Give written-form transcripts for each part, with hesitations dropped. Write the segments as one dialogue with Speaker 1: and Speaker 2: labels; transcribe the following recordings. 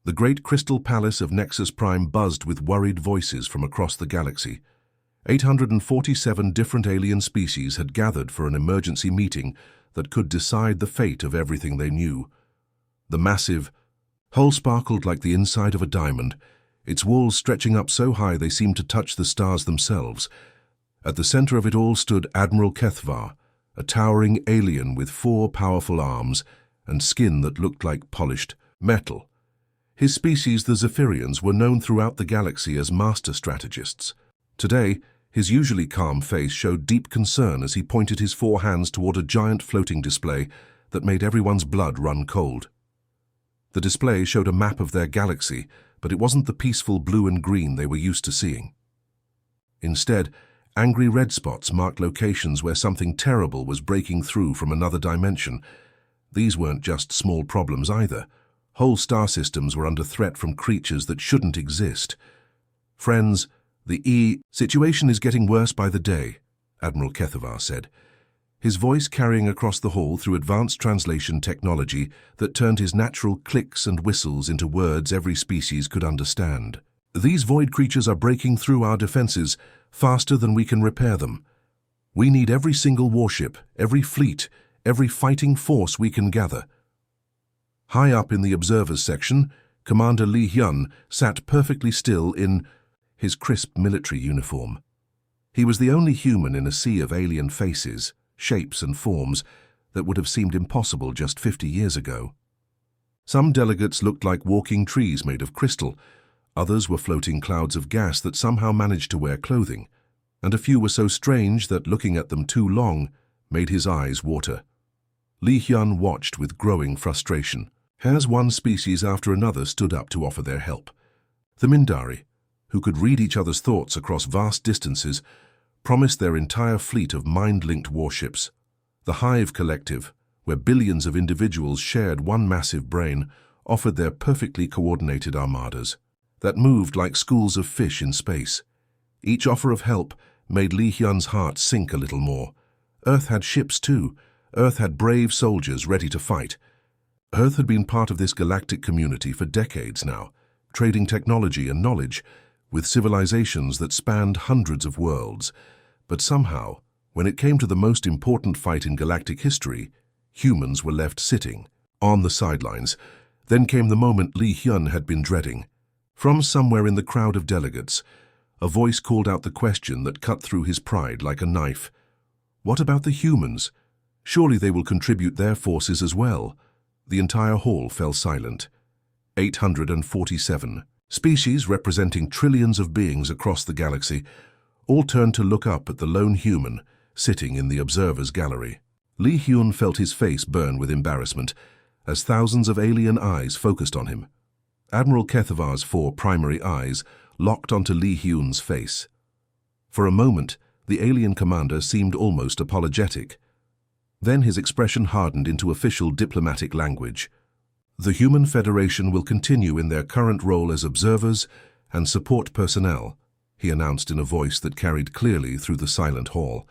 Speaker 1: The great crystal palace of Nexus Prime buzzed with worried voices from across the galaxy. 847 different alien species had gathered for an emergency meeting that could decide the fate of everything they knew. The massive hull sparkled like the inside of a diamond, its walls stretching up so high they seemed to touch the stars themselves. At the center of it all stood Admiral Kethvar, a towering alien with 4 powerful arms and skin that looked like polished metal. His species, the Zephyrians, were known throughout the galaxy as master strategists. Today, his usually calm face showed deep concern as he pointed his 4 hands toward a giant floating display that made everyone's blood run cold. The display showed a map of their galaxy, but it wasn't the peaceful blue and green they were used to seeing. Instead, angry red spots marked locations where something terrible was breaking through from another dimension. These weren't just small problems either. Whole star systems were under threat from creatures that shouldn't exist. "Friends, the situation is getting worse by the day," Admiral Kethvar said, his voice carrying across the hall through advanced translation technology that turned his natural clicks and whistles into words every species could understand. "These void creatures are breaking through our defenses faster than we can repair them. We need every single warship, every fleet, every fighting force we can gather." High up in the observers section, Commander Li Hyun sat perfectly still in his crisp military uniform. He was the only human in a sea of alien faces, shapes and forms that would have seemed impossible just 50 years ago. Some delegates looked like walking trees made of crystal, others were floating clouds of gas that somehow managed to wear clothing, and a few were so strange that looking at them too long made his eyes water. Li Hyun watched with growing frustration as one species after another stood up to offer their help. The Mindari, who could read each other's thoughts across vast distances, promised their entire fleet of mind-linked warships. The Hive Collective, where billions of individuals shared one massive brain, offered their perfectly coordinated armadas that moved like schools of fish in space. Each offer of help made Li Hyun's heart sink a little more. Earth had ships too. Earth had brave soldiers ready to fight. Earth had been part of this galactic community for decades now, trading technology and knowledge with civilizations that spanned hundreds of worlds. But somehow, when it came to the most important fight in galactic history, humans were left sitting on the sidelines. Then came the moment Li Hyun had been dreading. From somewhere in the crowd of delegates, a voice called out the question that cut through his pride like a knife. "What about the humans? Surely they will contribute their forces as well." The entire hall fell silent. 847 species representing trillions of beings across the galaxy all turned to look up at the lone human sitting in the observer's gallery. Li Hyun felt his face burn with embarrassment as thousands of alien eyes focused on him. Admiral Kethvar's 4 primary eyes locked onto Li Hyun's face. For a moment, the alien commander seemed almost apologetic. Then his expression hardened into official diplomatic language. "The Human Federation will continue in their current role as observers and support personnel," he announced in a voice that carried clearly through the silent hall.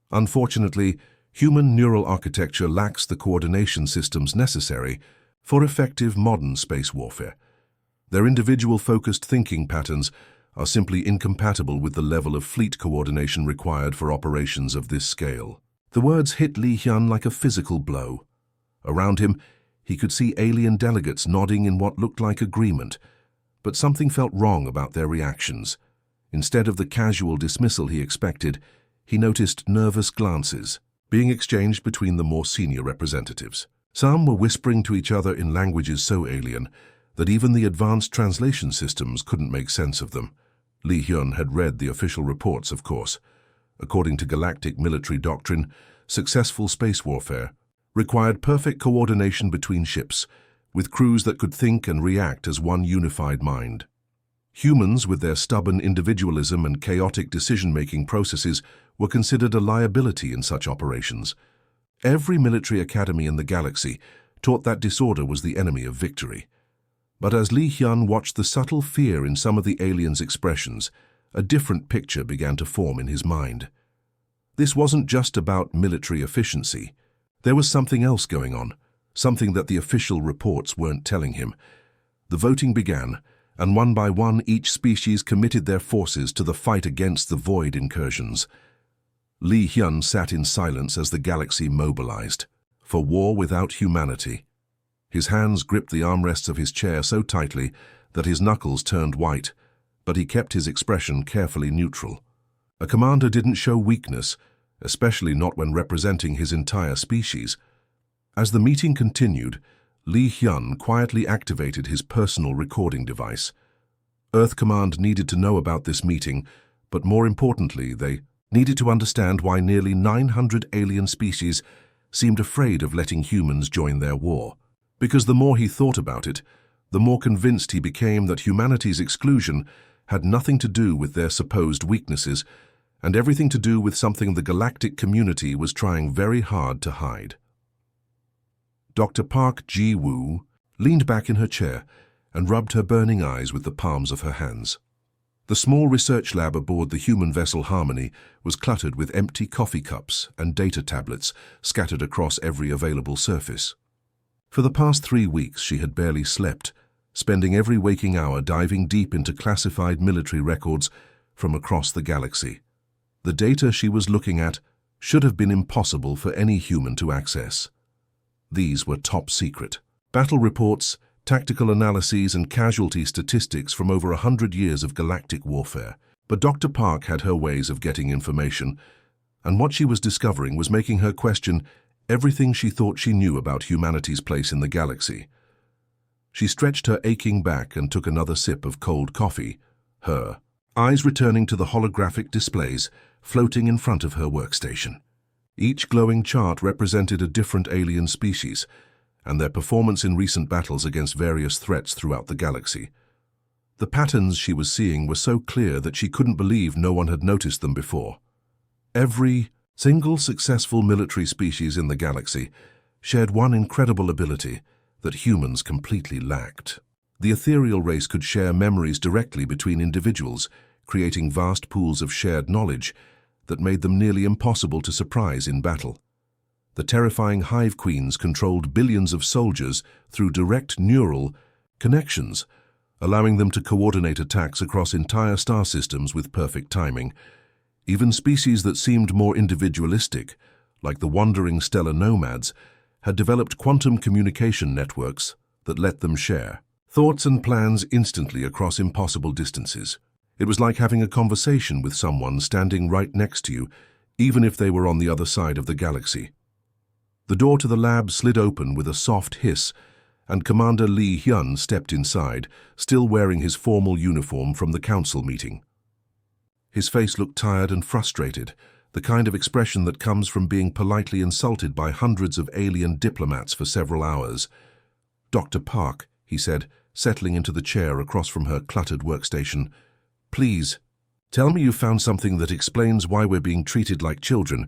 Speaker 1: "Unfortunately, human neural architecture lacks the coordination systems necessary for effective modern space warfare. Their individual-focused thinking patterns are simply incompatible with the level of fleet coordination required for operations of this scale." The words hit Li Hyun like a physical blow. Around him, he could see alien delegates nodding in what looked like agreement, but something felt wrong about their reactions. Instead of the casual dismissal he expected, he noticed nervous glances being exchanged between the more senior representatives. Some were whispering to each other in languages so alien that even the advanced translation systems couldn't make sense of them. Li Hyun had read the official reports, of course. According to galactic military doctrine, successful space warfare required perfect coordination between ships, with crews that could think and react as one unified mind. Humans, with their stubborn individualism and chaotic decision-making processes, were considered a liability in such operations. Every military academy in the galaxy taught that disorder was the enemy of victory. But as Li Hyun watched the subtle fear in some of the aliens' expressions, a different picture began to form in his mind. This wasn't just about military efficiency. There was something else going on, something that the official reports weren't telling him. The voting began, and one by one each species committed their forces to the fight against the void incursions. Li Hyun sat in silence as the galaxy mobilized, for war without humanity. His hands gripped the armrests of his chair so tightly that his knuckles turned white, but he kept his expression carefully neutral. A commander didn't show weakness, especially not when representing his entire species. As the meeting continued, Li Hyun quietly activated his personal recording device. Earth Command needed to know about this meeting, but more importantly, they needed to understand why nearly 900 alien species seemed afraid of letting humans join their war. Because the more he thought about it, the more convinced he became that humanity's exclusion had nothing to do with their supposed weaknesses, and everything to do with something the galactic community was trying very hard to hide. Dr. Park Ji-woo leaned back in her chair and rubbed her burning eyes with the palms of her hands. The small research lab aboard the human vessel Harmony was cluttered with empty coffee cups and data tablets scattered across every available surface. For the past 3 weeks she had barely slept, spending every waking hour diving deep into classified military records from across the galaxy. The data she was looking at should have been impossible for any human to access. These were top secret. Battle reports, tactical analyses and casualty statistics from over 100 years of galactic warfare. But Dr. Park had her ways of getting information, and what she was discovering was making her question everything she thought she knew about humanity's place in the galaxy. She stretched her aching back and took another sip of cold coffee, her eyes returning to the holographic displays floating in front of her workstation. Each glowing chart represented a different alien species and their performance in recent battles against various threats throughout the galaxy. The patterns she was seeing were so clear that she couldn't believe no one had noticed them before. Every single successful military species in the galaxy shared one incredible ability that humans completely lacked. The ethereal race could share memories directly between individuals, creating vast pools of shared knowledge that made them nearly impossible to surprise in battle. The terrifying Hive Queens controlled billions of soldiers through direct neural connections, allowing them to coordinate attacks across entire star systems with perfect timing. Even species that seemed more individualistic, like the wandering stellar nomads, had developed quantum communication networks that let them share thoughts and plans instantly across impossible distances. It was like having a conversation with someone standing right next to you, even if they were on the other side of the galaxy. The door to the lab slid open with a soft hiss, and Commander Li Hyun stepped inside, still wearing his formal uniform from the council meeting. His face looked tired and frustrated, the kind of expression that comes from being politely insulted by hundreds of alien diplomats for several hours. "Dr. Park," he said, settling into the chair across from her cluttered workstation, "please, tell me you found something that explains why we're being treated like children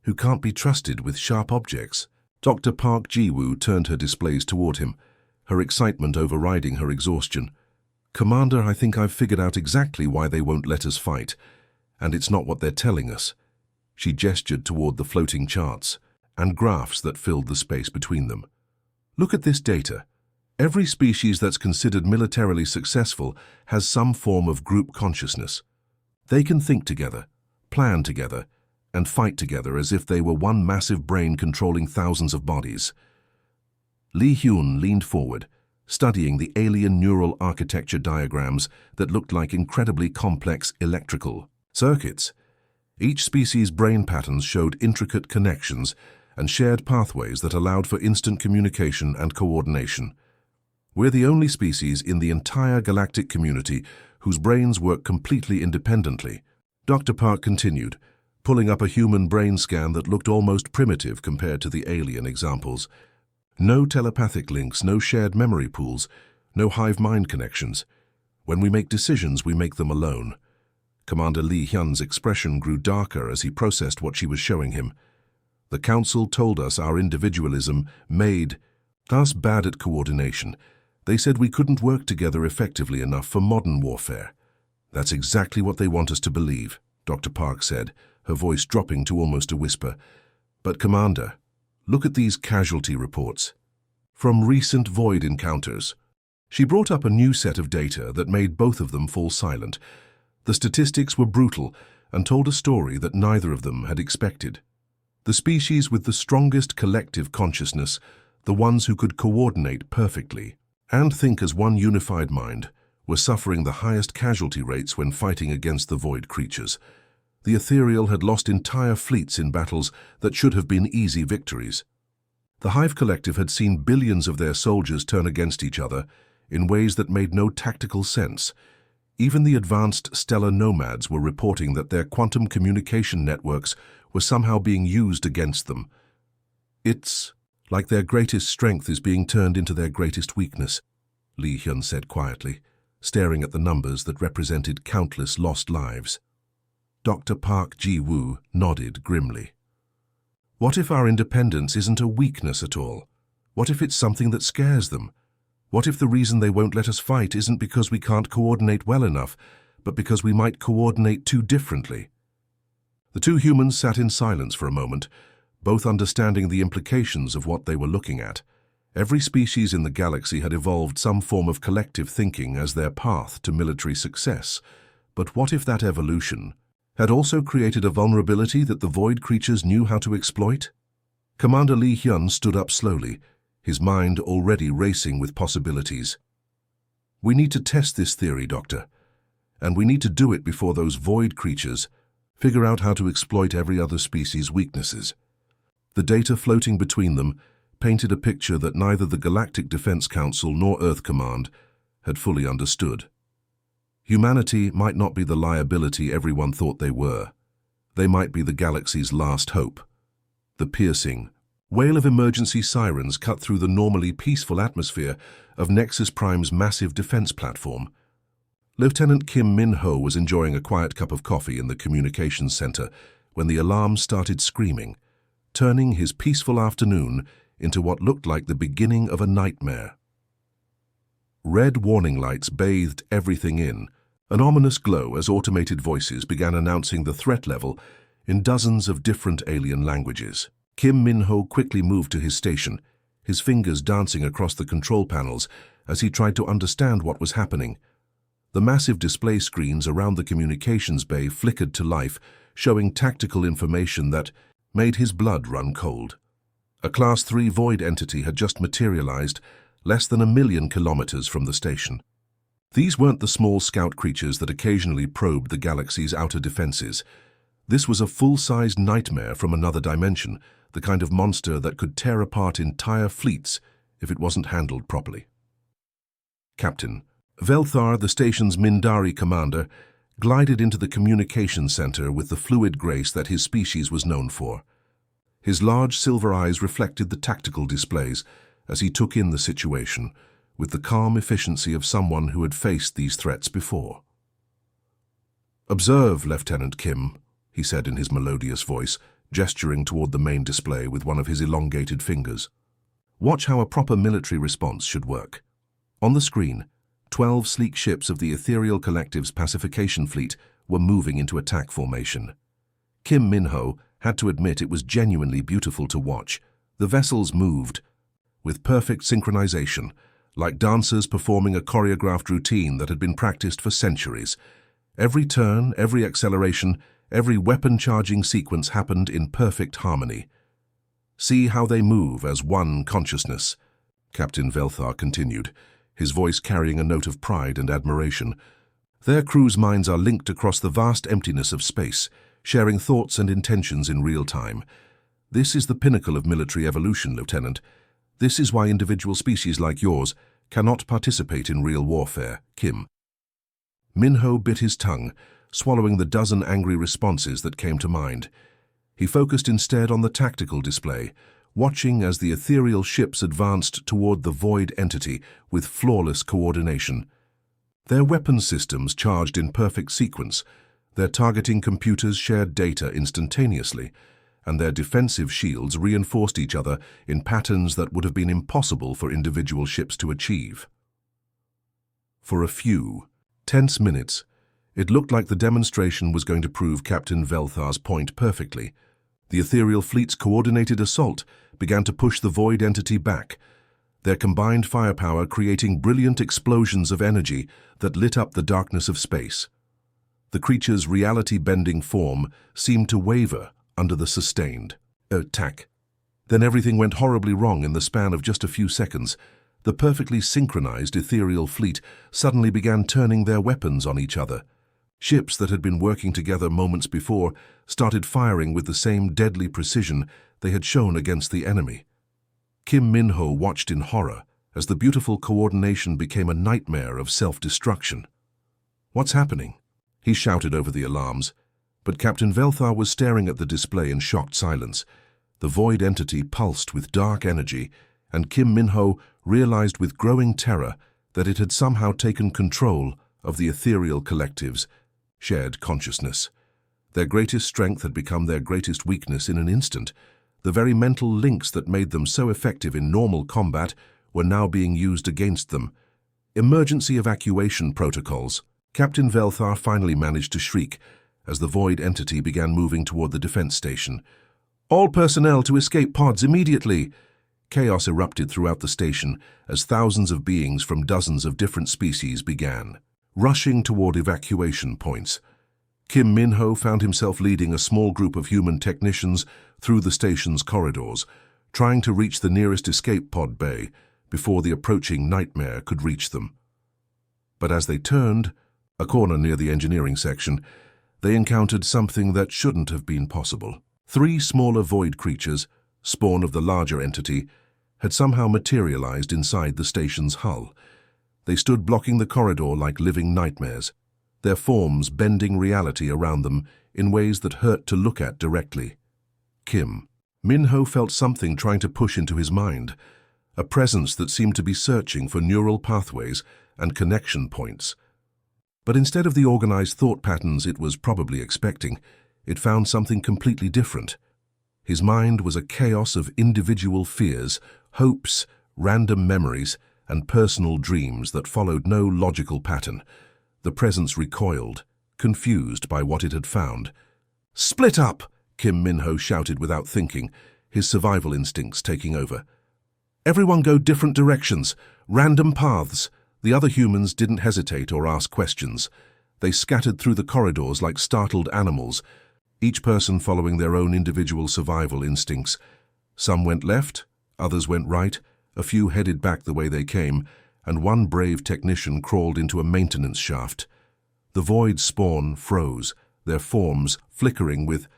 Speaker 1: who can't be trusted with sharp objects." Dr. Park Ji-woo turned her displays toward him, her excitement overriding her exhaustion. "Commander, I think I've figured out exactly why they won't let us fight, and it's not what they're telling us." She gestured toward the floating charts and graphs that filled the space between them. "Look at this data. Every species that's considered militarily successful has some form of group consciousness. They can think together, plan together, and fight together as if they were one massive brain controlling thousands of bodies." Li Hyun leaned forward, studying the alien neural architecture diagrams that looked like incredibly complex electrical circuits. Each species' brain patterns showed intricate connections and shared pathways that allowed for instant communication and coordination. "We're the only species in the entire galactic community whose brains work completely independently," Dr. Park continued, pulling up a human brain scan that looked almost primitive compared to the alien examples. "No telepathic links, no shared memory pools, no hive mind connections. When we make decisions, we make them alone." Commander Li Hyun's expression grew darker as he processed what she was showing him. "The Council told us our individualism made us bad at coordination. They said we couldn't work together effectively enough for modern warfare." "That's exactly what they want us to believe," Dr. Park said, her voice dropping to almost a whisper. "But Commander, look at these casualty reports. From recent void encounters." She brought up a new set of data that made both of them fall silent. The statistics were brutal and told a story that neither of them had expected. The species with the strongest collective consciousness, the ones who could coordinate perfectly and think as one unified mind, were suffering the highest casualty rates when fighting against the void creatures. The ethereal had lost entire fleets in battles that should have been easy victories. The Hive Collective had seen billions of their soldiers turn against each other in ways that made no tactical sense. Even the advanced stellar nomads were reporting that their quantum communication networks were somehow being used against them. It's like their greatest strength is being turned into their greatest weakness, Li Hyun said quietly, staring at the numbers that represented countless lost lives. Dr. Park Ji-woo nodded grimly. What if our independence isn't a weakness at all? What if it's something that scares them? What if the reason they won't let us fight isn't because we can't coordinate well enough, but because we might coordinate too differently? The two humans sat in silence for a moment, both understanding the implications of what they were looking at. Every species in the galaxy had evolved some form of collective thinking as their path to military success. But what if that evolution had also created a vulnerability that the void creatures knew how to exploit? Commander Li Hyun stood up slowly, his mind already racing with possibilities. We need to test this theory, Doctor, and we need to do it before those void creatures figure out how to exploit every other species' weaknesses. The data floating between them painted a picture that neither the Galactic Defense Council nor Earth Command had fully understood. Humanity might not be the liability everyone thought they were. They might be the galaxy's last hope. The piercing wail of emergency sirens cut through the normally peaceful atmosphere of Nexus Prime's massive defense platform. Lieutenant Kim Min-ho was enjoying a quiet cup of coffee in the communications center when the alarm started screaming, turning his peaceful afternoon into what looked like the beginning of a nightmare. Red warning lights bathed everything in, an ominous glow as automated voices began announcing the threat level in dozens of different alien languages. Kim Min-ho quickly moved to his station, his fingers dancing across the control panels as he tried to understand what was happening. The massive display screens around the communications bay flickered to life, showing tactical information that made his blood run cold. A Class 3 void entity had just materialized less than 1,000,000 kilometers from the station. These weren't the small scout creatures that occasionally probed the galaxy's outer defenses. This was a full-sized nightmare from another dimension, the kind of monster that could tear apart entire fleets if it wasn't handled properly. Captain Velthar, the station's Mindari commander, glided into the communications center with the fluid grace that his species was known for. His large silver eyes reflected the tactical displays as he took in the situation with the calm efficiency of someone who had faced these threats before. "Observe, Lieutenant Kim," he said in his melodious voice, gesturing toward the main display with one of his elongated fingers. "Watch how a proper military response should work." On the screen, 12 sleek ships of the Ethereal Collective's pacification fleet were moving into attack formation. Kim Min-ho had to admit it was genuinely beautiful to watch. The vessels moved with perfect synchronization, like dancers performing a choreographed routine that had been practiced for centuries. Every turn, every acceleration, every weapon-charging sequence happened in perfect harmony. "See how they move as one consciousness," Captain Velthar continued, his voice carrying a note of pride and admiration. "Their crew's minds are linked across the vast emptiness of space, sharing thoughts and intentions in real time. This is the pinnacle of military evolution, Lieutenant. This is why individual species like yours cannot participate in real warfare, Kim." Min-ho bit his tongue, swallowing the dozen angry responses that came to mind. He focused instead on the tactical display, watching as the ethereal ships advanced toward the void entity with flawless coordination. Their weapons systems charged in perfect sequence, their targeting computers shared data instantaneously, and their defensive shields reinforced each other in patterns that would have been impossible for individual ships to achieve. For a few tense minutes, it looked like the demonstration was going to prove Captain Velthar's point perfectly. The ethereal fleet's coordinated assault began to push the void entity back. their combined firepower creating brilliant explosions of energy that lit up the darkness of space. The creature's reality-bending form seemed to waver under the sustained attack. Then everything went horribly wrong in the span of just a few seconds. The perfectly synchronized ethereal fleet suddenly began turning their weapons on each other. Ships that had been working together moments before started firing with the same deadly precision they had shown against the enemy. Kim Min-ho watched in horror as the beautiful coordination became a nightmare of self-destruction. "What's happening?" he shouted over the alarms, but Captain Velthar was staring at the display in shocked silence. The void entity pulsed with dark energy, and Kim Min-ho realized with growing terror that it had somehow taken control of the ethereal collective's shared consciousness. Their greatest strength had become their greatest weakness in an instant. The very mental links that made them so effective in normal combat were now being used against them. Emergency evacuation protocols. Captain Velthar finally managed to shriek as the void entity began moving toward the defense station. "All personnel to escape pods immediately!" Chaos erupted throughout the station as thousands of beings from dozens of different species began rushing toward evacuation points. Kim Min-ho found himself leading a small group of human technicians through the station's corridors, trying to reach the nearest escape pod bay before the approaching nightmare could reach them. But as they turned a corner near the engineering section, they encountered something that shouldn't have been possible. 3 smaller void creatures, spawn of the larger entity, had somehow materialized inside the station's hull. They stood blocking the corridor like living nightmares, their forms bending reality around them in ways that hurt to look at directly. Kim Min-ho felt something trying to push into his mind, a presence that seemed to be searching for neural pathways and connection points. But instead of the organized thought patterns it was probably expecting, it found something completely different. His mind was a chaos of individual fears, hopes, random memories, and personal dreams that followed no logical pattern. The presence recoiled, confused by what it had found. "Split up!" Kim Min-ho shouted without thinking, his survival instincts taking over. "Everyone go different directions, random paths." The other humans didn't hesitate or ask questions. They scattered through the corridors like startled animals, each person following their own individual survival instincts. Some went left, others went right, a few headed back the way they came, and one brave technician crawled into a maintenance shaft. The void spawn froze, their forms flickering with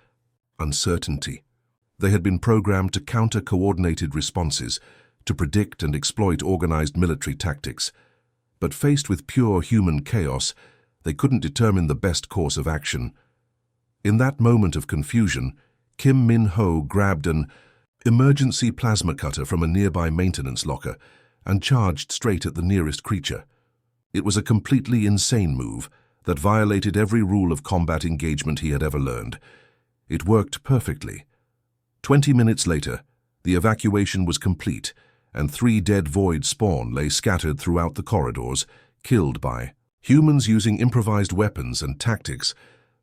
Speaker 1: uncertainty. They had been programmed to counter coordinated responses, to predict and exploit organized military tactics. But faced with pure human chaos, they couldn't determine the best course of action. In that moment of confusion, Kim Min-ho grabbed an emergency plasma cutter from a nearby maintenance locker and charged straight at the nearest creature. It was a completely insane move that violated every rule of combat engagement he had ever learned. It worked perfectly. 20 minutes later, the evacuation was complete, and 3 dead void spawn lay scattered throughout the corridors, killed by humans using improvised weapons and tactics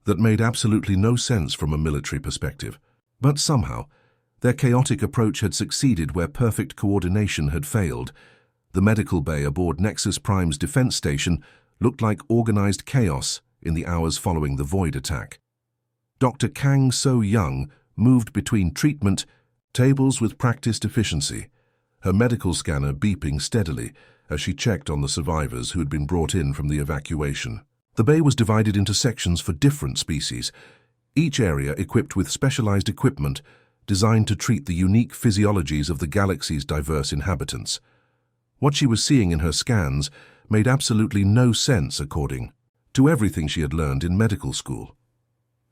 Speaker 1: that made absolutely no sense from a military perspective. But somehow, their chaotic approach had succeeded where perfect coordination had failed. The medical bay aboard Nexus Prime's defense station looked like organized chaos in the hours following the Void attack. Dr. Kang So-young moved between treatment tables with practiced efficiency, her medical scanner beeping steadily as she checked on the survivors who had been brought in from the evacuation. The bay was divided into sections for different species, each area equipped with specialized equipment designed to treat the unique physiologies of the galaxy's diverse inhabitants. What she was seeing in her scans made absolutely no sense according to everything she had learned in medical school.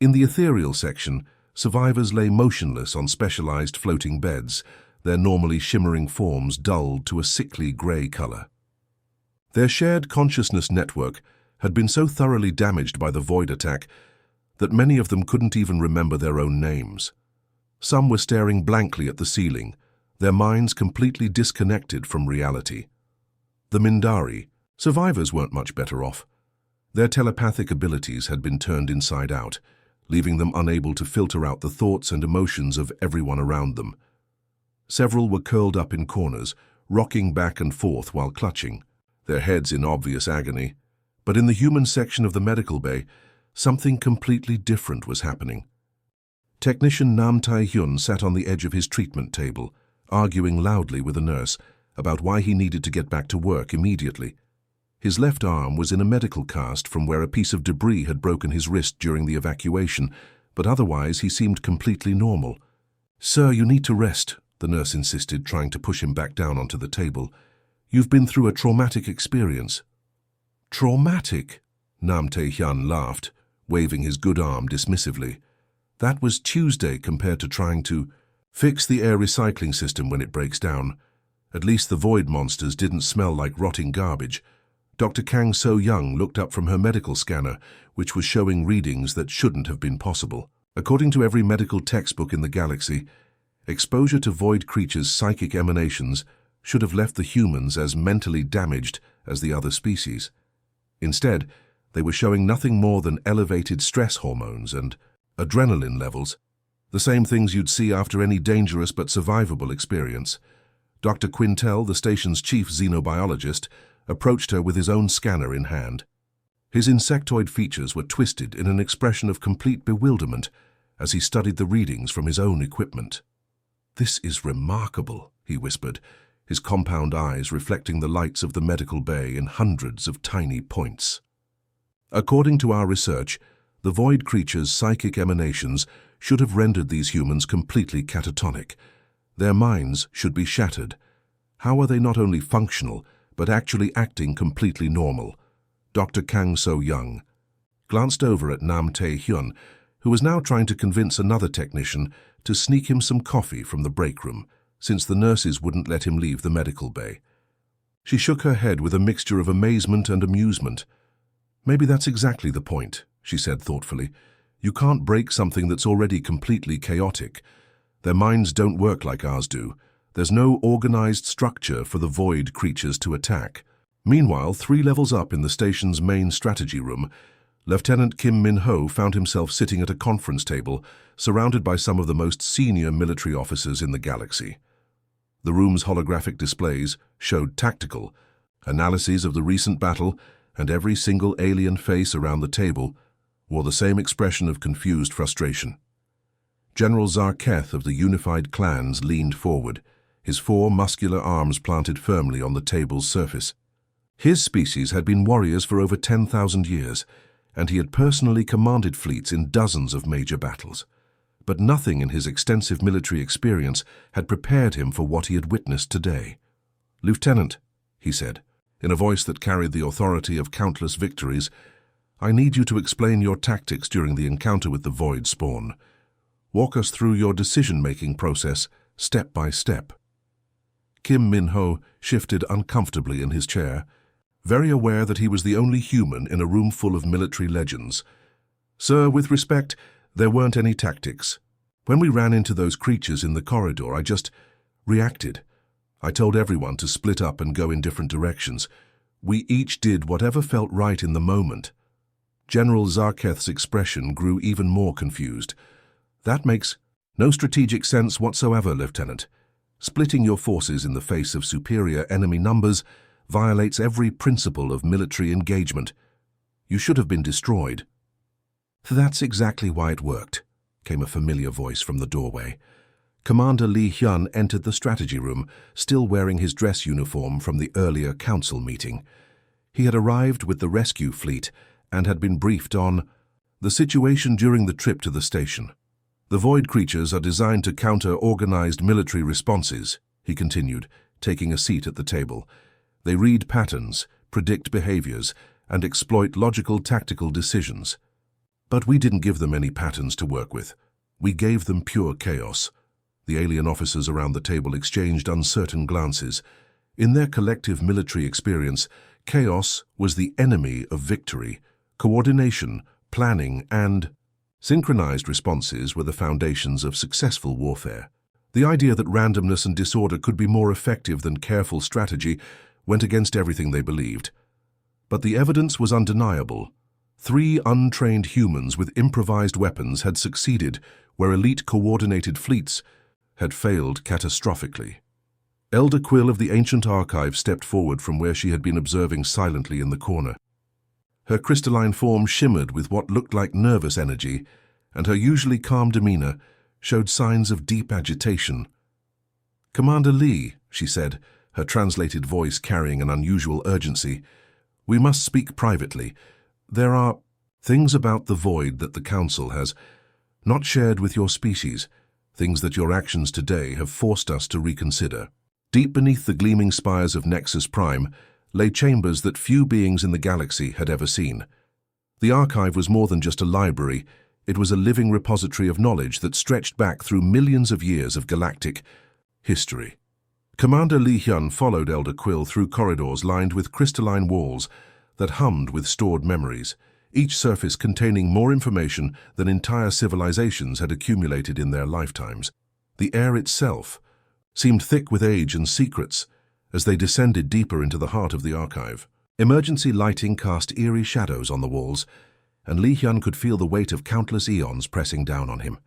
Speaker 1: In the ethereal section, survivors lay motionless on specialized floating beds, their normally shimmering forms dulled to a sickly gray color. Their shared consciousness network had been so thoroughly damaged by the Void attack that many of them couldn't even remember their own names. Some were staring blankly at the ceiling, their minds completely disconnected from reality. The Mindari, survivors weren't much better off. Their telepathic abilities had been turned inside out, leaving them unable to filter out the thoughts and emotions of everyone around them. Several were curled up in corners, rocking back and forth while clutching, their heads in obvious agony. But in the human section of the medical bay, something completely different was happening. Technician Nam Tae-hyun sat on the edge of his treatment table, arguing loudly with a nurse about why he needed to get back to work immediately. His left arm was in a medical cast from where a piece of debris had broken his wrist during the evacuation, but otherwise he seemed completely normal. "Sir, you need to rest," the nurse insisted, trying to push him back down onto the table. "You've been through a traumatic experience." "Traumatic?" Nam Tae-hyun laughed, waving his good arm dismissively. "That was Tuesday compared to trying to fix the air recycling system when it breaks down. At least the void monsters didn't smell like rotting garbage." Dr. Kang So-young looked up from her medical scanner, which was showing readings that shouldn't have been possible. According to every medical textbook in the galaxy, exposure to void creatures' psychic emanations should have left the humans as mentally damaged as the other species. Instead, they were showing nothing more than elevated stress hormones and adrenaline levels, the same things you'd see after any dangerous but survivable experience. Dr. Quintel, the station's chief xenobiologist, approached her with his own scanner in hand. His insectoid features were twisted in an expression of complete bewilderment as he studied the readings from his own equipment. "This is remarkable," he whispered, his compound eyes reflecting the lights of the medical bay in hundreds of tiny points. "According to our research, the void creatures' psychic emanations should have rendered these humans completely catatonic. Their minds should be shattered. How are they not only functional, but actually acting completely normal?" Dr. Kang So-young glanced over at Nam Tae-hyun, who was now trying to convince another technician to sneak him some coffee from the break room, since the nurses wouldn't let him leave the medical bay. She shook her head with a mixture of amazement and amusement. "Maybe that's exactly the point," she said thoughtfully. "You can't break something that's already completely chaotic. Their minds don't work like ours do. There's no organized structure for the void creatures to attack." Meanwhile, 3 levels up in the station's main strategy room, Lieutenant Kim Min-ho found himself sitting at a conference table, surrounded by some of the most senior military officers in the galaxy. The room's holographic displays showed tactical analyses of the recent battle, and every single alien face around the table wore the same expression of confused frustration. General Zarketh of the Unified Clans leaned forward, his 4 muscular arms planted firmly on the table's surface. His species had been warriors for over 10,000 years, and he had personally commanded fleets in dozens of major battles. But nothing in his extensive military experience had prepared him for what he had witnessed today. "Lieutenant," he said, in a voice that carried the authority of countless victories, "I need you to explain your tactics during the encounter with the Void Spawn. Walk us through your decision-making process, step by step." Kim Min-ho shifted uncomfortably in his chair, very aware that he was the only human in a room full of military legends. "Sir, with respect, there weren't any tactics. When we ran into those creatures in the corridor, I just reacted. I told everyone to split up and go in different directions. We each did whatever felt right in the moment." General Zarketh's expression grew even more confused. "That makes no strategic sense whatsoever, Lieutenant. Splitting your forces in the face of superior enemy numbers violates every principle of military engagement. You should have been destroyed." "That's exactly why it worked," came a familiar voice from the doorway. Commander Lee Hyun entered the strategy room, still wearing his dress uniform from the earlier council meeting. He had arrived with the rescue fleet and had been briefed on the situation during the trip to the station. "The void creatures are designed to counter organized military responses," he continued, taking a seat at the table. "They read patterns, predict behaviors, and exploit logical tactical decisions. But we didn't give them any patterns to work with. We gave them pure chaos." The alien officers around the table exchanged uncertain glances. In their collective military experience, chaos was the enemy of victory. Coordination, planning, and synchronized responses were the foundations of successful warfare. The idea that randomness and disorder could be more effective than careful strategy went against everything they believed. But the evidence was undeniable. 3 untrained humans with improvised weapons had succeeded where elite coordinated fleets had failed catastrophically. Elder Quill of the ancient archive stepped forward from where she had been observing silently in the corner. Her crystalline form shimmered with what looked like nervous energy, and her usually calm demeanor showed signs of deep agitation. "Commander Lee," she said, her translated voice carrying an unusual urgency, "we must speak privately. There are things about the void that the Council has not shared with your species, things that your actions today have forced us to reconsider." Deep beneath the gleaming spires of Nexus Prime lay chambers that few beings in the galaxy had ever seen. The archive was more than just a library. It was a living repository of knowledge that stretched back through millions of years of galactic history. Commander Lee Hyun followed Elder Quill through corridors lined with crystalline walls that hummed with stored memories, each surface containing more information than entire civilizations had accumulated in their lifetimes. The air itself seemed thick with age and secrets as they descended deeper into the heart of the archive. Emergency lighting cast eerie shadows on the walls, and Lee Hyun could feel the weight of countless eons pressing down on him.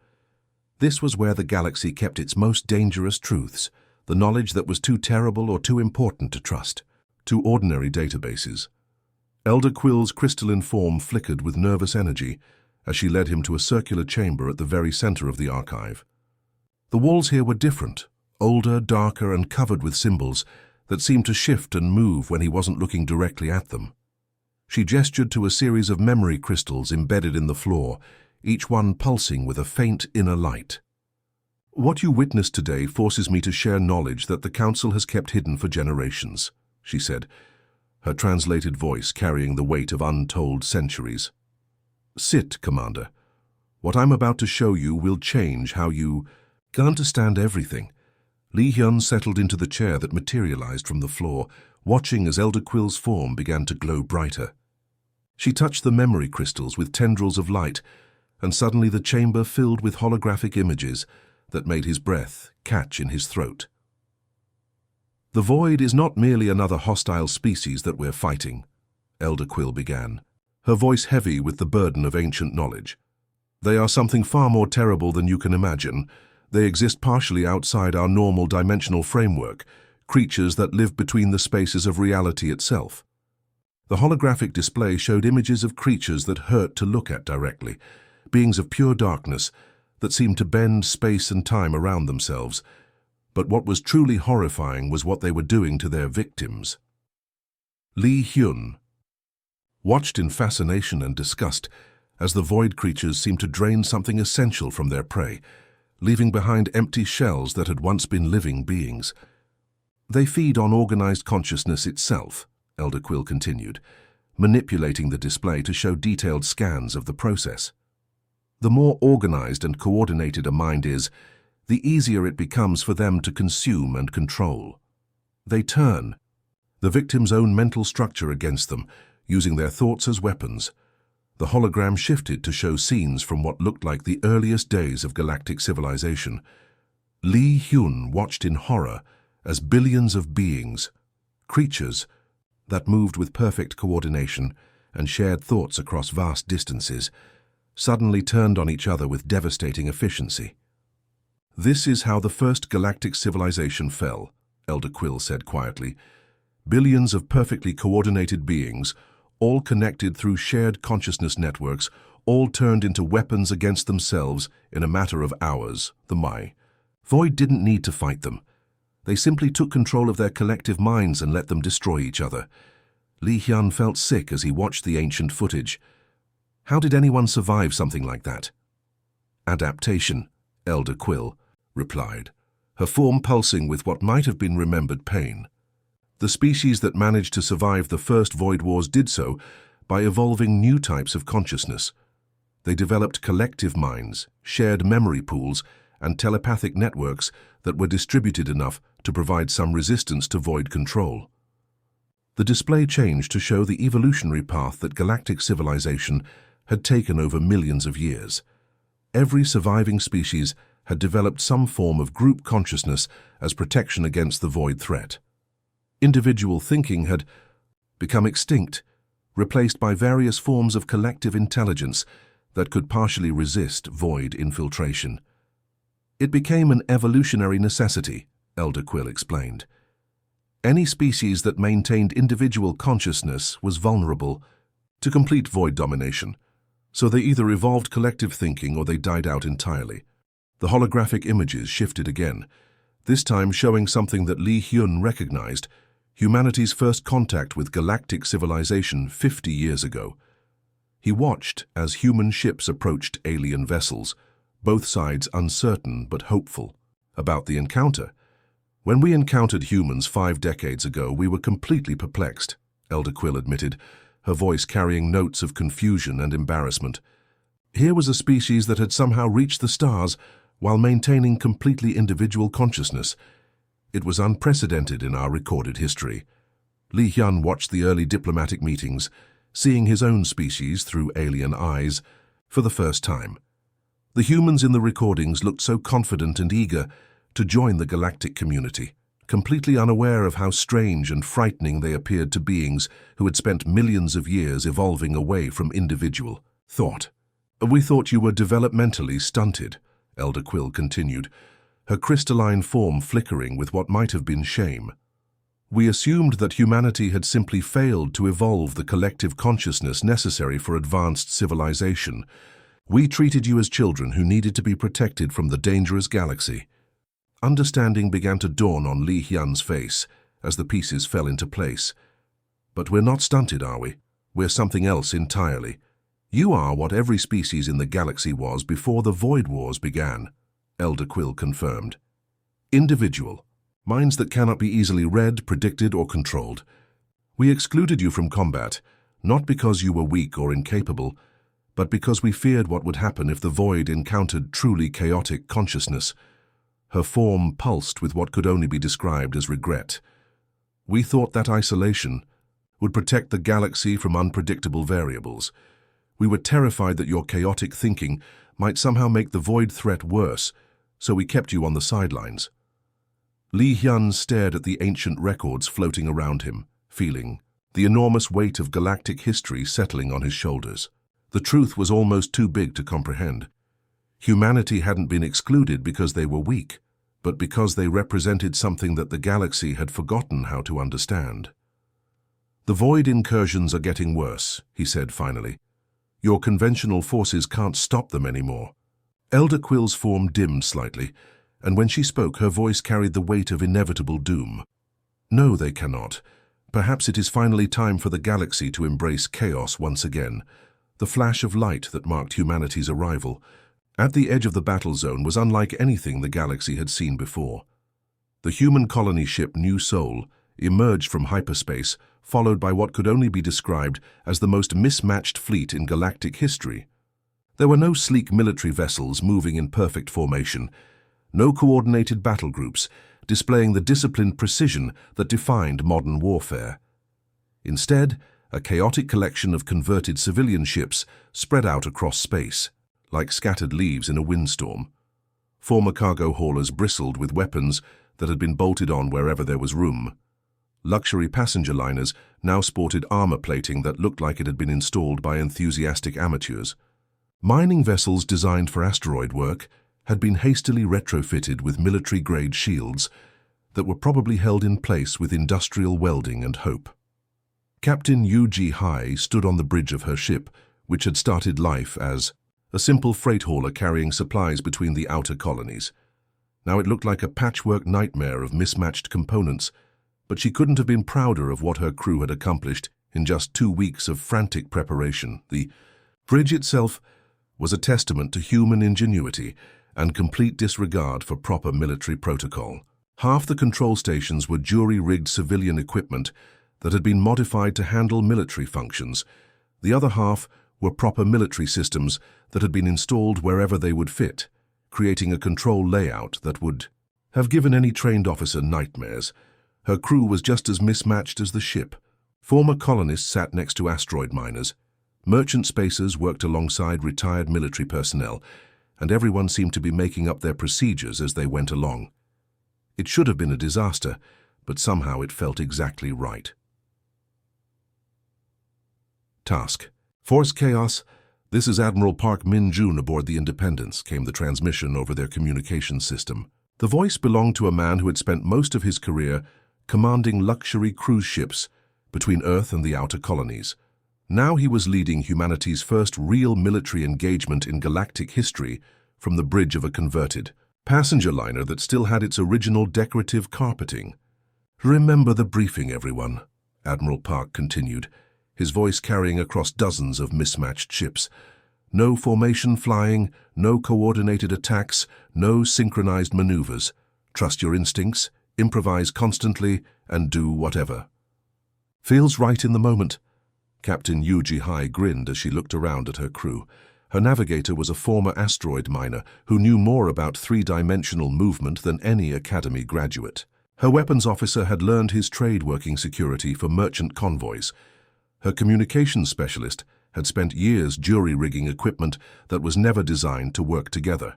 Speaker 1: This was where the galaxy kept its most dangerous truths, the knowledge that was too terrible or too important to trust. To ordinary databases. Elder Quill's crystalline form flickered with nervous energy as she led him to a circular chamber at the very center of the archive. The walls here were different, older, darker, and covered with symbols that seemed to shift and move when he wasn't looking directly at them. She gestured to a series of memory crystals embedded in the floor, each one pulsing with a faint inner light. "What you witnessed today forces me to share knowledge that the Council has kept hidden for generations," she said, her translated voice carrying the weight of untold centuries. "Sit, Commander. What I'm about to show you will change how you understand everything." Lee Hyun settled into the chair that materialized from the floor, watching as Elder Quill's form began to glow brighter. She touched the memory crystals with tendrils of light, and suddenly the chamber filled with holographic images that made his breath catch in his throat. "The Void is not merely another hostile species that we're fighting," Elder Quill began, her voice heavy with the burden of ancient knowledge. "They are something far more terrible than you can imagine. They exist partially outside our normal dimensional framework, creatures that live between the spaces of reality itself." The holographic display showed images of creatures that hurt to look at directly, beings of pure darkness that seemed to bend space and time around themselves. But what was truly horrifying was what they were doing to their victims. Lee Hyun watched in fascination and disgust as the void creatures seemed to drain something essential from their prey, leaving behind empty shells that had once been living beings. "They feed on organized consciousness itself," Elder Quill continued, manipulating the display to show detailed scans of the process. "The more organized and coordinated a mind is, the easier it becomes for them to consume and control. They turn the victim's own mental structure against them, using their thoughts as weapons." The hologram shifted to show scenes from what looked like the earliest days of galactic civilization. Lee Hyun watched in horror as billions of beings, creatures that moved with perfect coordination and shared thoughts across vast distances, suddenly turned on each other with devastating efficiency. "This is how the first galactic civilization fell," Elder Quill said quietly. "Billions of perfectly coordinated beings, all connected through shared consciousness networks, all turned into weapons against themselves in a matter of hours, the Mai. Void didn't need to fight them. They simply took control of their collective minds and let them destroy each other." Lee Hyun felt sick as he watched the ancient footage. How did anyone survive something like that? "Adaptation," Elder Quill replied, her form pulsing with what might have been remembered pain. The species that managed to survive the first Void Wars did so by evolving new types of consciousness. They developed collective minds, shared memory pools, and telepathic networks that were distributed enough to provide some resistance to Void control. The display changed to show the evolutionary path that galactic civilization had taken over millions of years. Every surviving species had developed some form of group consciousness as protection against the Void threat. Individual thinking had become extinct, replaced by various forms of collective intelligence that could partially resist Void infiltration. "It became an evolutionary necessity," Elder Quill explained. Any species that maintained individual consciousness was vulnerable to complete void domination, so they either evolved collective thinking or they died out entirely. The holographic images shifted again, this time showing something that Li Hyun recognized: humanity's first contact with galactic civilization 50 years ago. He watched as human ships approached alien vessels, both sides uncertain but hopeful about the encounter. "When we encountered humans 5 decades ago, we were completely perplexed," Elder Quill admitted, her voice carrying notes of confusion and embarrassment. Here was a species that had somehow reached the stars while maintaining completely individual consciousness. It was unprecedented in our recorded history. Li Hyun watched the early diplomatic meetings, seeing his own species through alien eyes for the first time. The humans in the recordings looked so confident and eager to join the galactic community, completely unaware of how strange and frightening they appeared to beings who had spent millions of years evolving away from individual thought. "We thought you were developmentally stunted," Elder Quill continued, her crystalline form flickering with what might have been shame. "We assumed that humanity had simply failed to evolve the collective consciousness necessary for advanced civilization. We treated you as children who needed to be protected from the dangerous galaxy." Understanding began to dawn on Li Hyun's face as the pieces fell into place. "But we're not stunted, are we? We're something else entirely. You are what every species in the galaxy was before the Void Wars began," Elder Quill confirmed. "Individual. Minds that cannot be easily read, predicted, or controlled. We excluded you from combat, not because you were weak or incapable, but because we feared what would happen if the Void encountered truly chaotic consciousness." Her form pulsed with what could only be described as regret. "We thought that isolation would protect the galaxy from unpredictable variables. We were terrified that your chaotic thinking might somehow make the Void threat worse, so we kept you on the sidelines." Li Hyun stared at the ancient records floating around him, feeling the enormous weight of galactic history settling on his shoulders. The truth was almost too big to comprehend. Humanity hadn't been excluded because they were weak, but because they represented something that the galaxy had forgotten how to understand. "The Void incursions are getting worse," he said finally. "Your conventional forces can't stop them anymore." Elder Quill's form dimmed slightly, and when she spoke, her voice carried the weight of inevitable doom. "No, they cannot. Perhaps it is finally time for the galaxy to embrace chaos once again." The flash of light that marked humanity's arrival at the edge of the battle zone was unlike anything the galaxy had seen before. The human colony ship New Soul emerged from hyperspace, followed by what could only be described as the most mismatched fleet in galactic history. There were no sleek military vessels moving in perfect formation, no coordinated battle groups displaying the disciplined precision that defined modern warfare. Instead, a chaotic collection of converted civilian ships spread out across space, like scattered leaves in a windstorm. Former cargo haulers bristled with weapons that had been bolted on wherever there was room. Luxury passenger liners now sported armor plating that looked like it had been installed by enthusiastic amateurs. Mining vessels designed for asteroid work had been hastily retrofitted with military-grade shields that were probably held in place with industrial welding and hope. Captain Yu-Ji Hai stood on the bridge of her ship, which had started life as a simple freight hauler carrying supplies between the outer colonies. Now it looked like a patchwork nightmare of mismatched components, but she couldn't have been prouder of what her crew had accomplished in just 2 weeks of frantic preparation. The bridge itself was a testament to human ingenuity and complete disregard for proper military protocol. Half the control stations were jury-rigged civilian equipment that had been modified to handle military functions. The other half were proper military systems that had been installed wherever they would fit, creating a control layout that would have given any trained officer nightmares. Her crew was just as mismatched as the ship. Former colonists sat next to asteroid miners. Merchant spacers worked alongside retired military personnel, and everyone seemed to be making up their procedures as they went along. It should have been a disaster, but somehow it felt exactly right. Task: Force Chaos. This is Admiral Park Min-jun aboard the Independence, came the transmission over their communications system. The voice belonged to a man who had spent most of his career commanding luxury cruise ships between Earth and the outer colonies. Now he was leading humanity's first real military engagement in galactic history from the bridge of a converted passenger liner that still had its original decorative carpeting. "Remember the briefing, everyone," Admiral Park continued, his voice carrying across dozens of mismatched ships. "No formation flying, no coordinated attacks, no synchronized maneuvers. Trust your instincts, improvise constantly, and do whatever." "Feels right in the moment." Captain Yuji Hai grinned as she looked around at her crew. Her navigator was a former asteroid miner who knew more about three-dimensional movement than any academy graduate. Her weapons officer had learned his trade working security for merchant convoys. Her communications specialist had spent years jury-rigging equipment that was never designed to work together.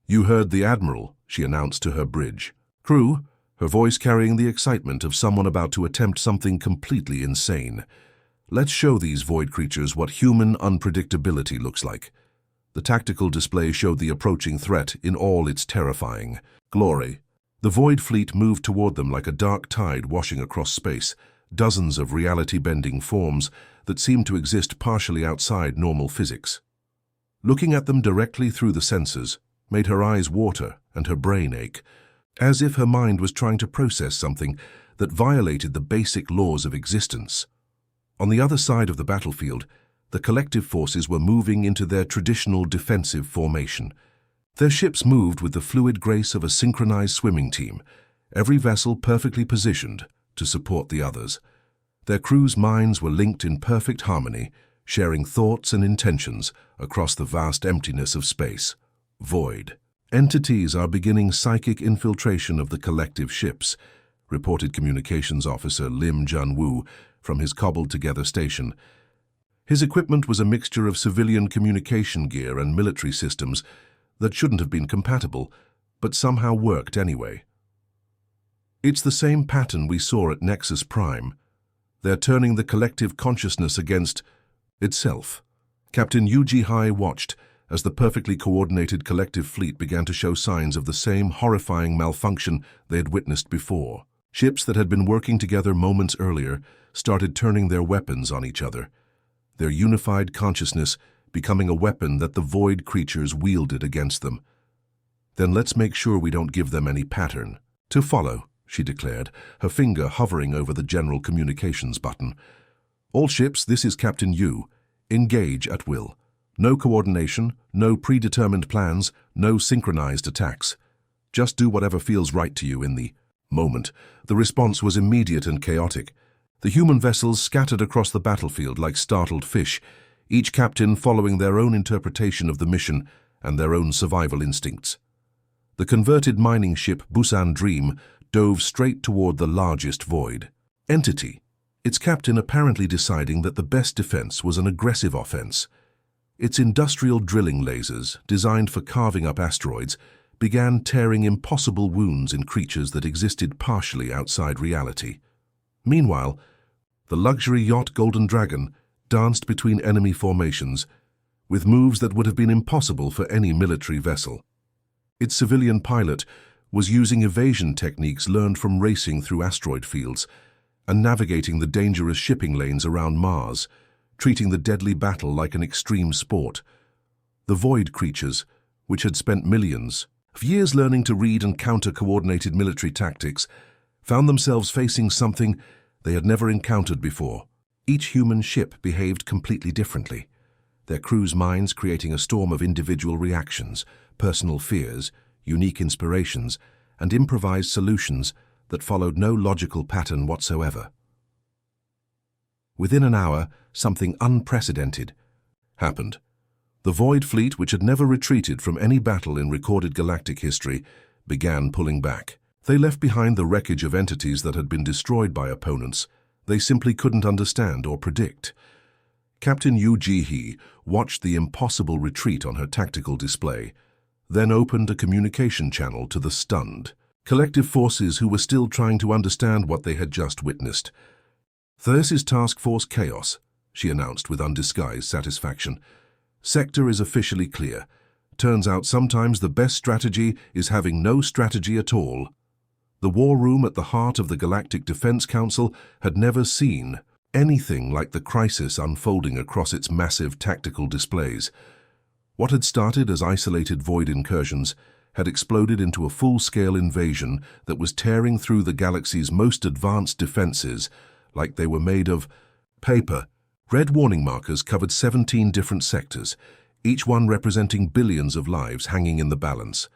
Speaker 1: "You heard the Admiral," she announced to her bridge crew, her voice carrying the excitement of someone about to attempt something completely insane. "Let's show these void creatures what human unpredictability looks like." The tactical display showed the approaching threat in all its terrifying glory. The void fleet moved toward them like a dark tide washing across space, dozens of reality-bending forms that seemed to exist partially outside normal physics. Looking at them directly through the sensors made her eyes water and her brain ache, as if her mind was trying to process something that violated the basic laws of existence. On the other side of the battlefield, the collective forces were moving into their traditional defensive formation. Their ships moved with the fluid grace of a synchronized swimming team, every vessel perfectly positioned to support the others. Their crews' minds were linked in perfect harmony, sharing thoughts and intentions across the vast emptiness of space. Void. "Entities are beginning psychic infiltration of the collective ships," reported Communications Officer Lim Jun-woo from his cobbled-together station. His equipment was a mixture of civilian communication gear and military systems that shouldn't have been compatible, but somehow worked anyway. "It's the same pattern we saw at Nexus Prime. They're turning the collective consciousness against itself." Captain Yuji Hai watched as the perfectly coordinated collective fleet began to show signs of the same horrifying malfunction they had witnessed before. Ships that had been working together moments earlier started turning their weapons on each other, their unified consciousness becoming a weapon that the void creatures wielded against them. "Then let's make sure we don't give them any pattern to follow," she declared, her finger hovering over the general communications button. "All ships, this is Captain Yu. Engage at will. No coordination, no predetermined plans, no synchronized attacks. Just do whatever feels right to you in the moment." The response was immediate and chaotic. The human vessels scattered across the battlefield like startled fish, each captain following their own interpretation of the mission and their own survival instincts. The converted mining ship Busan Dream dove straight toward the largest void entity, its captain apparently deciding that the best defense was an aggressive offense. Its industrial drilling lasers, designed for carving up asteroids, began tearing impossible wounds in creatures that existed partially outside reality. Meanwhile, the luxury yacht Golden Dragon danced between enemy formations, with moves that would have been impossible for any military vessel. Its civilian pilot was using evasion techniques learned from racing through asteroid fields and navigating the dangerous shipping lanes around Mars, treating the deadly battle like an extreme sport. The void creatures, which had spent millions of years learning to read and counter coordinated military tactics, found themselves facing something they had never encountered before. Each human ship behaved completely differently, their crews' minds creating a storm of individual reactions, personal fears, unique inspirations, and improvised solutions that followed no logical pattern whatsoever. Within an hour, something unprecedented happened. The Void Fleet, which had never retreated from any battle in recorded galactic history, began pulling back. They left behind the wreckage of entities that had been destroyed by opponents they simply couldn't understand or predict. Captain Yu Ji-hee watched the impossible retreat on her tactical display, then opened a communication channel to the stunned collective forces who were still trying to understand what they had just witnessed. "This is Task Force Chaos," she announced with undisguised satisfaction. "Sector is officially clear. Turns out sometimes the best strategy is having no strategy at all." The war room at the heart of the Galactic Defense Council had never seen anything like the crisis unfolding across its massive tactical displays. What had started as isolated void incursions had exploded into a full-scale invasion that was tearing through the galaxy's most advanced defenses like they were made of paper. Red warning markers covered 17 different sectors, each one representing billions of lives hanging in the balance.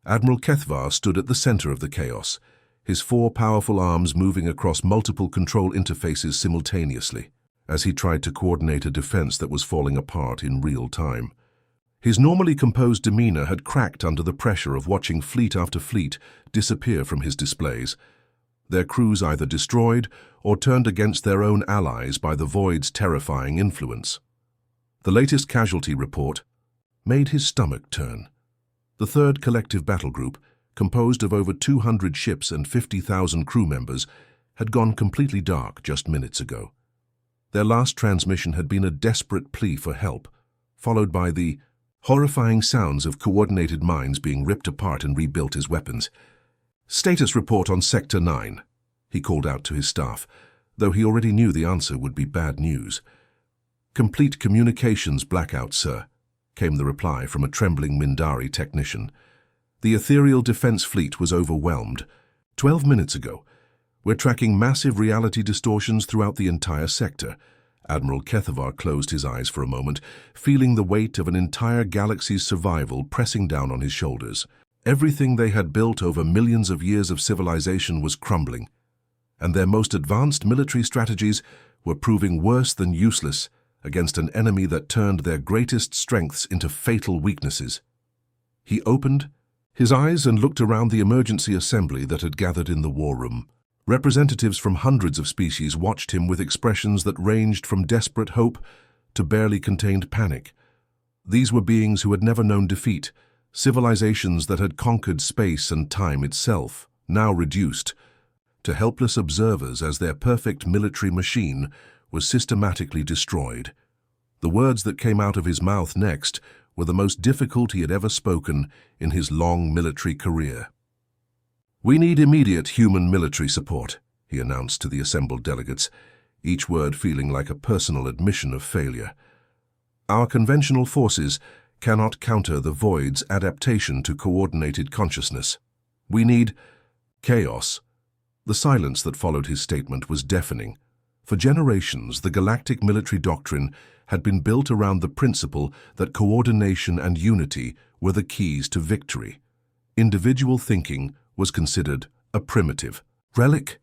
Speaker 1: Admiral Kethvar stood at the center of the chaos, his 4 powerful arms moving across multiple control interfaces simultaneously, as he tried to coordinate a defense that was falling apart in real time. His normally composed demeanor had cracked under the pressure of watching fleet after fleet disappear from his displays, their crews either destroyed or turned against their own allies by the Void's terrifying influence. The latest casualty report made his stomach turn. The third collective battle group, composed of over 200 ships and 50,000 crew members, had gone completely dark just minutes ago. Their last transmission had been a desperate plea for help, followed by the horrifying sounds of coordinated minds being ripped apart and rebuilt as weapons. "Status report on Sector 9, he called out to his staff, though he already knew the answer would be bad news. "Complete communications blackout, sir," came the reply from a trembling Mindari technician. The ethereal defense fleet was overwhelmed. 12 minutes ago. "We're tracking massive reality distortions throughout the entire sector." Admiral Kethvar closed his eyes for a moment, feeling the weight of an entire galaxy's survival pressing down on his shoulders. Everything they had built over millions of years of civilization was crumbling, and their most advanced military strategies were proving worse than useless against an enemy that turned their greatest strengths into fatal weaknesses. He opened his eyes and looked around the emergency assembly that had gathered in the war room. Representatives from hundreds of species watched him with expressions that ranged from desperate hope to barely contained panic. These were beings who had never known defeat, civilizations that had conquered space and time itself, now reduced to helpless observers as their perfect military machine was systematically destroyed. The words that came out of his mouth next were the most difficult he had ever spoken in his long military career. "We need immediate human military support," he announced to the assembled delegates, each word feeling like a personal admission of failure. "Our conventional forces cannot counter the Void's adaptation to coordinated consciousness. We need chaos." The silence that followed his statement was deafening. For generations, the galactic military doctrine had been built around the principle that coordination and unity were the keys to victory. Individual thinking was considered a primitive relic,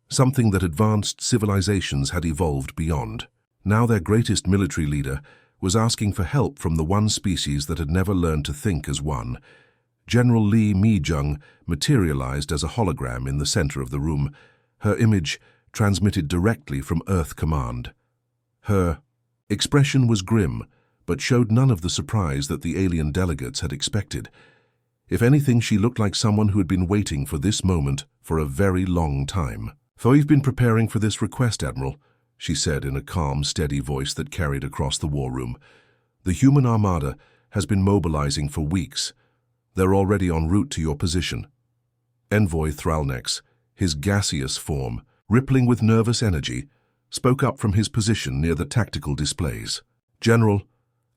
Speaker 1: something that advanced civilizations had evolved beyond. Now their greatest military leader was asking for help from the one species that had never learned to think as one. General Li Mi-jung materialized as a hologram in the center of the room, her image transmitted directly from Earth Command. Her expression was grim, but showed none of the surprise that the alien delegates had expected. If anything, she looked like someone who had been waiting for this moment for a very long time. "For we've been preparing for this request, Admiral," she said in a calm, steady voice that carried across the war room. "The human armada has been mobilizing for weeks. They're already en route to your position." Envoy Thralnex, his gaseous form, rippling with nervous energy, spoke up from his position near the tactical displays. "General,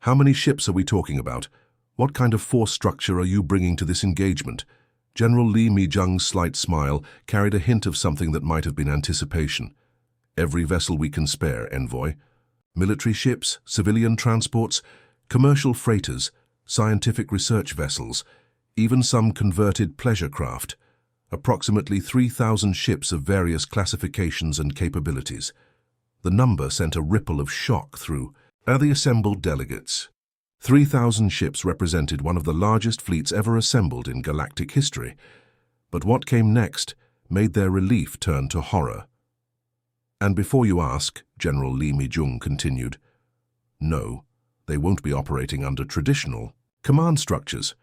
Speaker 1: how many ships are we talking about? What kind of force structure are you bringing to this engagement?" General Li Mi-jung's slight smile carried a hint of something that might have been anticipation. "Every vessel we can spare, Envoy. Military ships, civilian transports, commercial freighters, scientific research vessels, even some converted pleasure craft. Approximately 3,000 ships of various classifications and capabilities." The number sent a ripple of shock through the assembled delegates. 3,000 ships represented one of the largest fleets ever assembled in galactic history. But what came next made their relief turn to horror. "And before you ask," General Li Mi-jung continued, "no, they won't be operating under traditional command structures.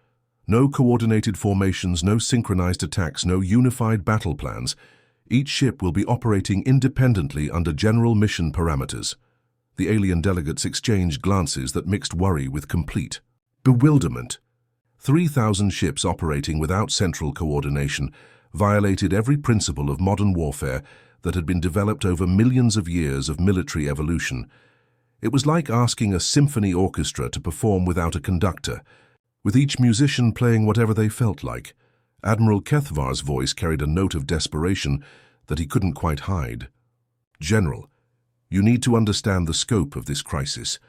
Speaker 1: No coordinated formations, no synchronized attacks, no unified battle plans. Each ship will be operating independently under general mission parameters." The alien delegates exchanged glances that mixed worry with complete bewilderment. 3,000 ships operating without central coordination, violated every principle of modern warfare that had been developed over millions of years of military evolution. It was like asking a symphony orchestra to perform without a conductor, with each musician playing whatever they felt like. Admiral Kethvar's voice carried a note of desperation that he couldn't quite hide. "General, you need to understand the scope of this crisis.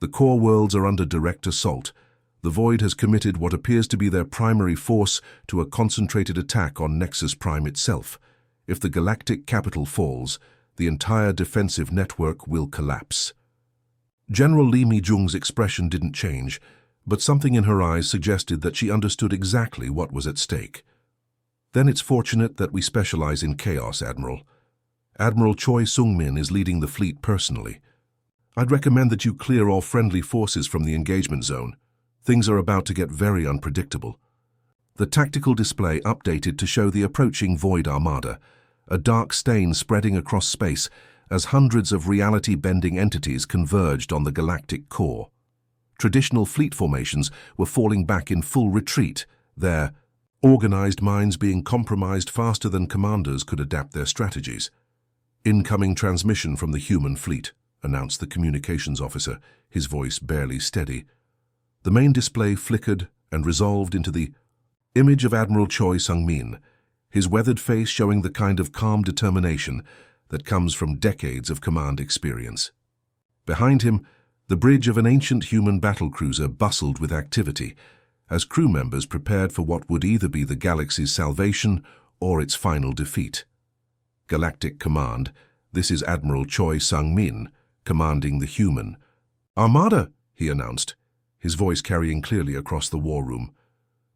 Speaker 1: The core worlds are under direct assault. The Void has committed what appears to be their primary force to a concentrated attack on Nexus Prime itself. If the galactic capital falls, the entire defensive network will collapse." General Li Mijung's expression didn't change, but something in her eyes suggested that she understood exactly what was at stake. "Then it's fortunate that we specialize in chaos, Admiral. Admiral Choi Sung-min is leading the fleet personally. I'd recommend that you clear all friendly forces from the engagement zone. Things are about to get very unpredictable." The tactical display updated to show the approaching Void Armada, a dark stain spreading across space as hundreds of reality-bending entities converged on the galactic core. Traditional fleet formations were falling back in full retreat, their organized minds being compromised faster than commanders could adapt their strategies. "Incoming transmission from the human fleet," announced the communications officer, his voice barely steady. The main display flickered and resolved into the image of Admiral Choi Sung-min, his weathered face showing the kind of calm determination that comes from decades of command experience. Behind him, the bridge of an ancient human battlecruiser bustled with activity, as crew members prepared for what would either be the galaxy's salvation or its final defeat. "Galactic Command, this is Admiral Choi Sung-min, commanding the human Armada," he announced, his voice carrying clearly across the war room.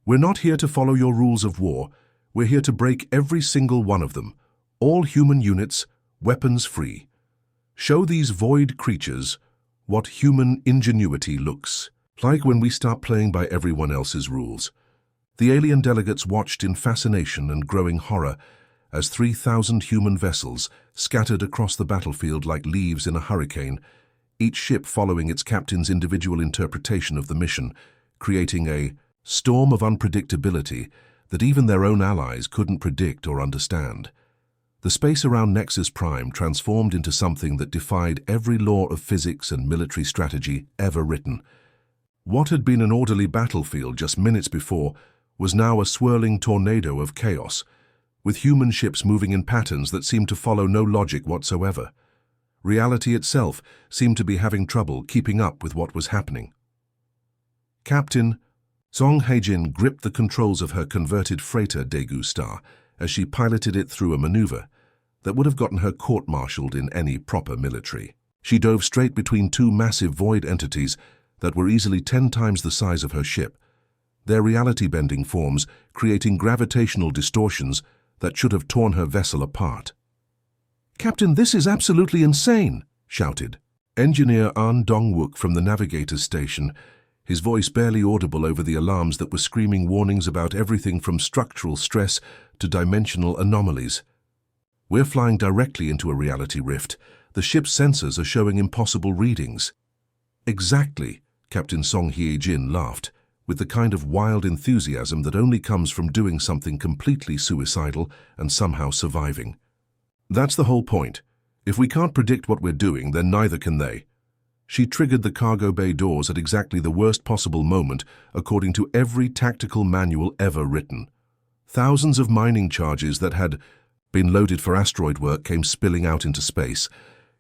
Speaker 1: "We're not here to follow your rules of war. We're here to break every single one of them. All human units, weapons free. Show these void creatures what human ingenuity looks like when we start playing by everyone else's rules." The alien delegates watched in fascination and growing horror as 3,000 human vessels scattered across the battlefield like leaves in a hurricane, each ship following its captain's individual interpretation of the mission, creating a storm of unpredictability that even their own allies couldn't predict or understand. The space around Nexus Prime transformed into something that defied every law of physics and military strategy ever written. What had been an orderly battlefield just minutes before was now a swirling tornado of chaos, with human ships moving in patterns that seemed to follow no logic whatsoever. Reality itself seemed to be having trouble keeping up with what was happening. Captain Song Haejin gripped the controls of her converted freighter Daegu Star as she piloted it through a maneuver that would have gotten her court-martialed in any proper military. She dove straight between two massive void entities that were easily 10 times the size of her ship, their reality-bending forms creating gravitational distortions that should have torn her vessel apart. "Captain, this is absolutely insane!" shouted Engineer An Dong-wook from the navigator's station, his voice barely audible over the alarms that were screaming warnings about everything from structural stress to dimensional anomalies. "We're flying directly into a reality rift. The ship's sensors are showing impossible readings." "Exactly," Captain Song Hye-jin laughed, with the kind of wild enthusiasm that only comes from doing something completely suicidal and somehow surviving. "That's the whole point. If we can't predict what we're doing, then neither can they." She triggered the cargo bay doors at exactly the worst possible moment, according to every tactical manual ever written. Thousands of mining charges that had been loaded for asteroid work came spilling out into space,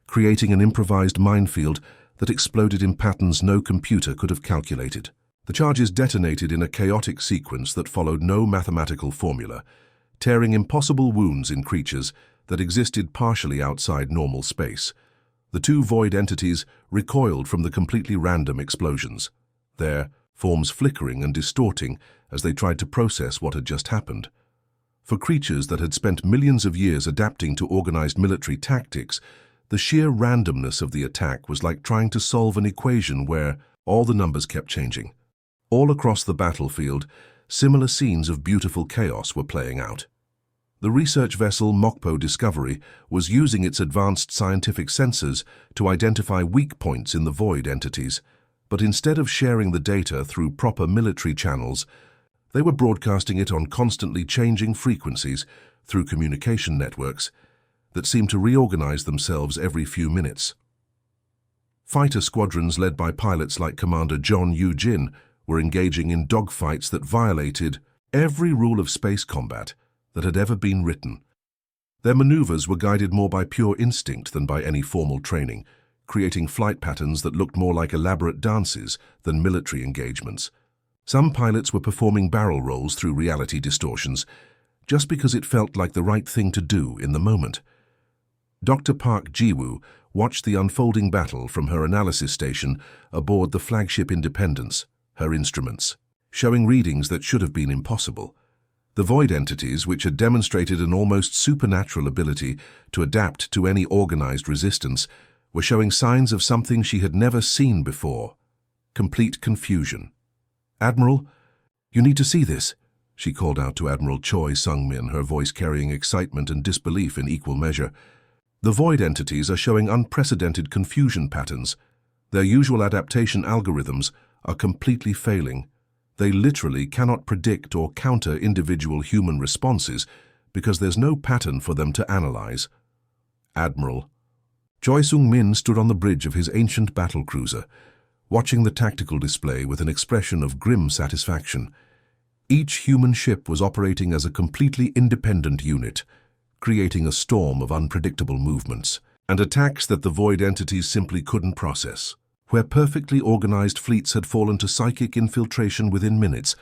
Speaker 1: creating an improvised minefield that exploded in patterns no computer could have calculated. The charges detonated in a chaotic sequence that followed no mathematical formula, tearing impossible wounds in creatures that existed partially outside normal space. The two void entities recoiled from the completely random explosions, their forms flickering and distorting as they tried to process what had just happened. For creatures that had spent millions of years adapting to organized military tactics, the sheer randomness of the attack was like trying to solve an equation where all the numbers kept changing. All across the battlefield, similar scenes of beautiful chaos were playing out. The research vessel Mokpo Discovery was using its advanced scientific sensors to identify weak points in the void entities, but instead of sharing the data through proper military channels, They were broadcasting it on constantly changing frequencies through communication networks that seemed to reorganize themselves every few minutes. Fighter squadrons led by pilots like Commander John Yu-jin were engaging in dogfights that violated every rule of space combat that had ever been written. Their maneuvers were guided more by pure instinct than by any formal training, creating flight patterns that looked more like elaborate dances than military engagements. Some pilots were performing barrel rolls through reality distortions just because it felt like the right thing to do in the moment. Dr. Park Ji-woo watched the unfolding battle from her analysis station aboard the flagship Independence, her instruments, showing readings that should have been impossible. The void entities, which had demonstrated an almost supernatural ability to adapt to any organized resistance, were showing signs of something she had never seen before: complete confusion. "Admiral, you need to see this," she called out to Admiral Choi Sung-min, her voice carrying excitement and disbelief in equal measure. "The void entities are showing unprecedented confusion patterns. Their usual adaptation algorithms are completely failing. They literally cannot predict or counter individual human responses because there's no pattern for them to analyze." "Admiral." Choi Sung-min stood on the bridge of his ancient battlecruiser, watching the tactical display with an expression of grim satisfaction. Each human ship was operating as a completely independent unit, creating a storm of unpredictable movements and attacks that the void entities simply couldn't process. Where perfectly organized fleets had fallen to psychic infiltration within minutes,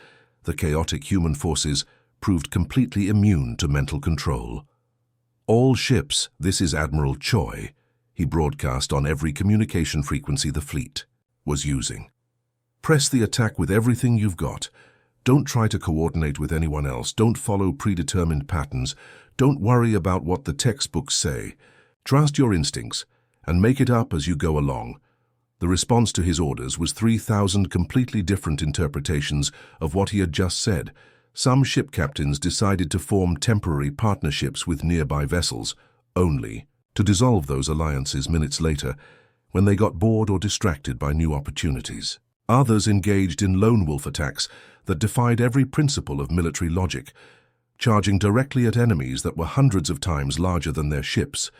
Speaker 1: the chaotic human forces proved completely immune to mental control. "All ships, this is Admiral Choi," he broadcast on every communication frequency the fleet was using. "Press the attack with everything you've got. Don't try to coordinate with anyone else. Don't follow predetermined patterns. Don't worry about what the textbooks say. Trust your instincts and make it up as you go along." The response to his orders was 3,000 completely different interpretations of what he had just said. Some ship captains decided to form temporary partnerships with nearby vessels, only to dissolve those alliances minutes later when they got bored or distracted by new opportunities. Others engaged in lone wolf attacks that defied every principle of military logic, charging directly at enemies that were hundreds of times larger than their ships.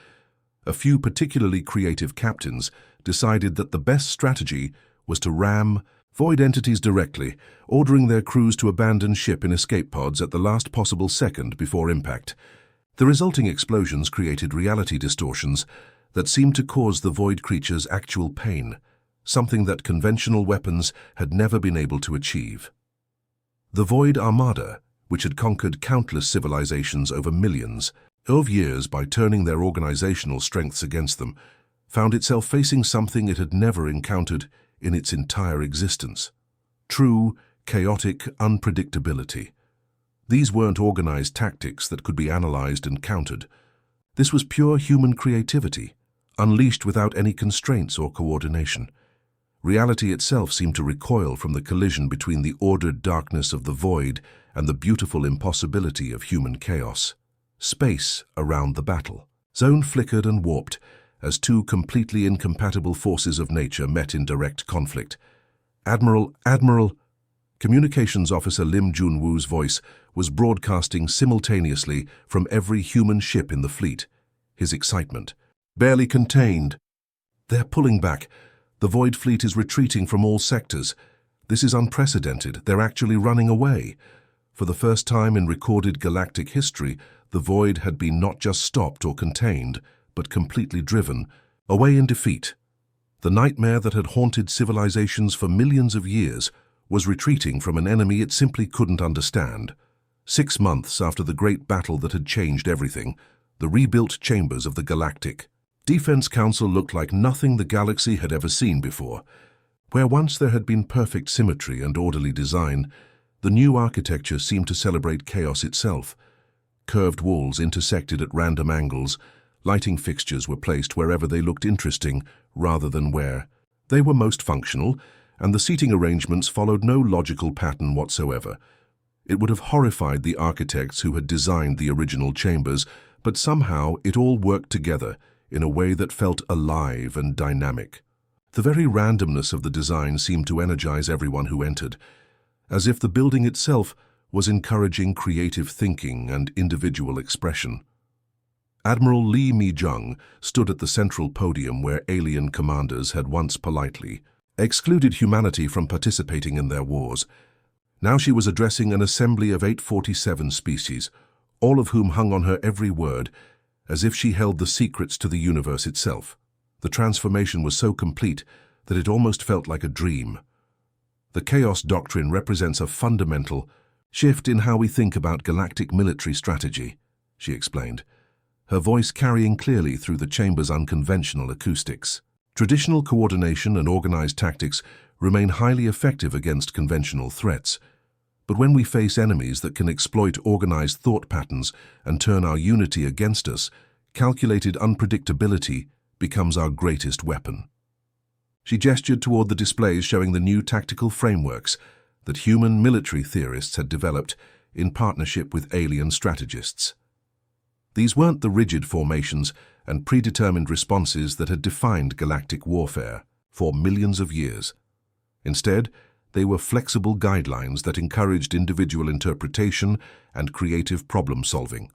Speaker 1: A few particularly creative captains decided that the best strategy was to ram void entities directly, ordering their crews to abandon ship in escape pods at the last possible second before impact. The resulting explosions created reality distortions that seemed to cause the void creatures actual pain, something that conventional weapons had never been able to achieve. The Void Armada, which had conquered countless civilizations over millions of years by turning their organizational strengths against them, found itself facing something it had never encountered in its entire existence: true, chaotic unpredictability. These weren't organized tactics that could be analyzed and countered. This was pure human creativity, unleashed without any constraints or coordination. Reality itself seemed to recoil from the collision between the ordered darkness of the void and the beautiful impossibility of human chaos. Space around the battle zone flickered and warped as two completely incompatible forces of nature met in direct conflict. Admiral, Communications Officer Lim Jun-woo's voice was broadcasting simultaneously from every human ship in the fleet. His excitement barely contained. "They're pulling back. The Void Fleet is retreating from all sectors. This is unprecedented. They're actually running away." For the first time in recorded galactic history, the Void had been not just stopped or contained, but completely driven away in defeat. The nightmare that had haunted civilizations for millions of years was retreating from an enemy it simply couldn't understand. 6 months after the great battle that had changed everything, the rebuilt chambers of the Galactic Defense Council looked like nothing the galaxy had ever seen before. Where once there had been perfect symmetry and orderly design, the new architecture seemed to celebrate chaos itself. Curved walls intersected at random angles, lighting fixtures were placed wherever they looked interesting rather than where they were most functional, and the seating arrangements followed no logical pattern whatsoever. It would have horrified the architects who had designed the original chambers, but somehow it all worked together in a way that felt alive and dynamic. The very randomness of the design seemed to energize everyone who entered, as if the building itself was encouraging creative thinking and individual expression. Admiral Lee Mi-jung stood at the central podium where alien commanders had once politely excluded humanity from participating in their wars. Now she was addressing an assembly of 847 species, all of whom hung on her every word, as if she held the secrets to the universe itself. The transformation was so complete that it almost felt like a dream. The Chaos Doctrine represents a fundamental shift in how we think about galactic military strategy, she explained, her voice carrying clearly through the chamber's unconventional acoustics. Traditional coordination and organized tactics remain highly effective against conventional threats, but when we face enemies that can exploit organized thought patterns and turn our unity against us, calculated unpredictability becomes our greatest weapon. She gestured toward the displays showing the new tactical frameworks that human military theorists had developed in partnership with alien strategists. These weren't the rigid formations and predetermined responses that had defined galactic warfare for millions of years. Instead, they were flexible guidelines that encouraged individual interpretation and creative problem-solving.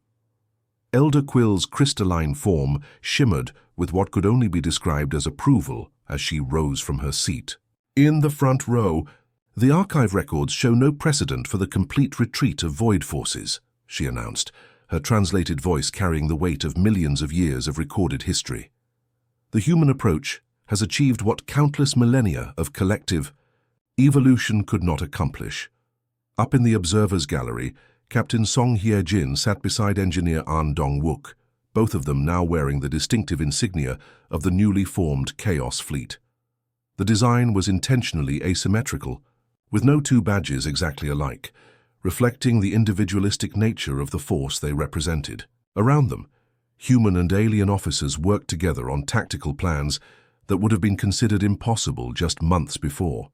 Speaker 1: Elder Quill's crystalline form shimmered with what could only be described as approval as she rose from her seat. In the front row, the archive records show no precedent for the complete retreat of void forces, she announced, her translated voice carrying the weight of millions of years of recorded history. The human approach has achieved what countless millennia of collective evolution could not accomplish. Up in the observer's gallery, Captain Song Hye-jin sat beside engineer An Dong-wook, both of them now wearing the distinctive insignia of the newly formed Chaos Fleet. The design was intentionally asymmetrical, with no two badges exactly alike, reflecting the individualistic nature of the force they represented. Around them, human and alien officers worked together on tactical plans that would have been considered impossible just months before.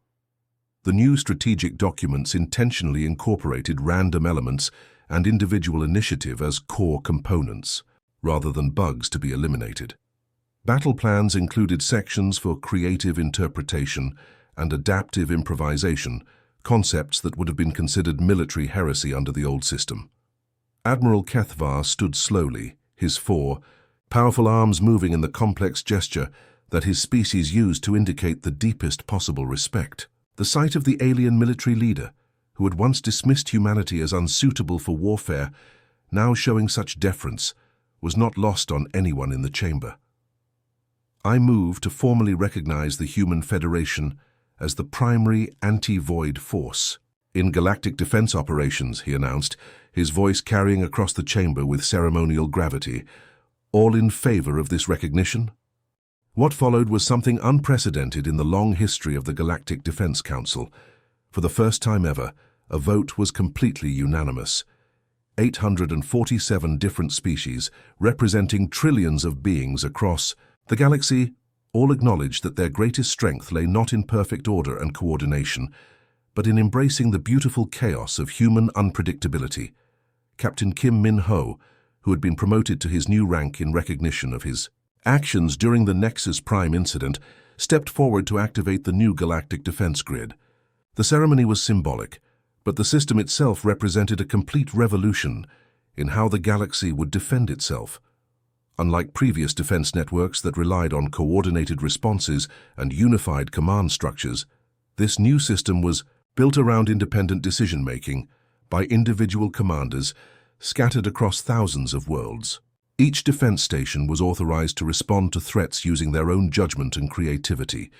Speaker 1: The new strategic documents intentionally incorporated random elements and individual initiative as core components, rather than bugs to be eliminated. Battle plans included sections for creative interpretation and adaptive improvisation, concepts that would have been considered military heresy under the old system. Admiral Kethvar stood slowly, his powerful arms moving in the complex gesture that his species used to indicate the deepest possible respect. The sight of the alien military leader, who had once dismissed humanity as unsuitable for warfare, now showing such deference, was not lost on anyone in the chamber. I move to formally recognize the Human Federation as the primary anti-void force in galactic defense operations, he announced, his voice carrying across the chamber with ceremonial gravity. All in favor of this recognition? What followed was something unprecedented in the long history of the Galactic Defense Council. For the first time ever, a vote was completely unanimous. 847 different species, representing trillions of beings across the galaxy, all acknowledged that their greatest strength lay not in perfect order and coordination, but in embracing the beautiful chaos of human unpredictability. Captain Kim Min-ho, who had been promoted to his new rank in recognition of his actions during the Nexus Prime incident, stepped forward to activate the new galactic defense grid. The ceremony was symbolic, but the system itself represented a complete revolution in how the galaxy would defend itself. Unlike previous defense networks that relied on coordinated responses and unified command structures, this new system was built around independent decision-making by individual commanders scattered across thousands of worlds. Each defense station was authorized to respond to threats using their own judgment and creativity,